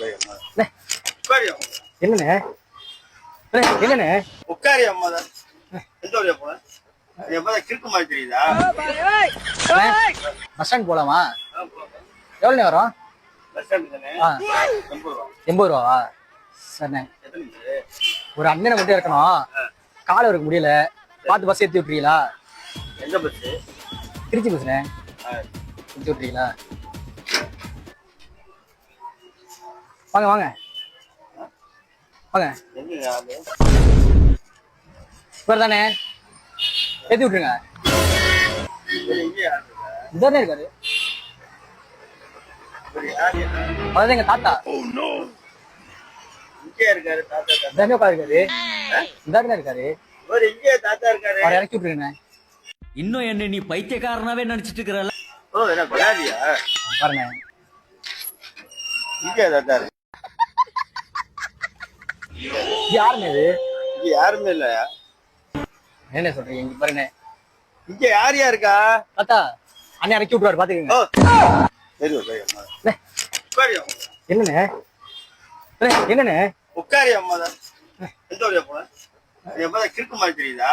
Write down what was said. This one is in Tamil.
அண்ணே, என்னண்ணே அண்ணே, என்னண்ணே உட்காரி அம்மா தான் எந்த வழியா போன எப்பதான் கிறுக்கு மாதிரி தெரியுதா? பஸ் ஸ்டாண்ட் போலாமா? எவ்வளோ வரும்? பஸ் ஸ்டாண்ட் தானே? ஆ 80 ரூபா. 80 ரூபாவா? சரிண்ணே. எத்தனை பேரு? ஒரு அண்ணனை மட்டும் இருக்கணும், காலை இருக்க முடியல, பார்த்து பஸ் ஏற்றி விட்டுறீங்களா? எந்த பஸ்? திருச்சி பஸ்ண்ணே, ஏற்றி விட்டுறீங்களா? வாங்க வாங்க வாங்க, எங்க ஆளு? இவர் தானே, ஏற்றி விட்டுருங்க. இங்கே யாரு இருக்கா? இதானே இருக்காரு, யாரு? அதான் எங்க தாத்தா. இங்கே இருக்காரு தாத்தா. இதானே உட்காந்துருக்காரு, இதானே இருக்காரு. இவர் இங்கே தாத்தா இருக்காரு. அவரை இறக்கி விட்டுருங்க. இன்னும் என்ன நீ பைத்தியக்காரனாவே நினைச்சிட்டு இருக்கிற? ஓ என்ன விளையாடியா? பாருங்க, இங்கே தாத்தா இருக்கு. யாருங்க இது? இங்க யாருமே இல்லையா? என்ன சொல்றீங்க? இங்க பாருங்க, இங்க யார் இருக்கா? தாத்தா அண்ணன் இறக்கி விட்டுருவாரு, பாத்துக்கங்க. சரி உட்காரி அம்மா. என்னண்ணே அண்ணே, என்னண்ணே உட்காரி அம்மா தான் எந்த வழியா போன எப்பதான் கிறுக்கு மாதிரி தெரியுதா?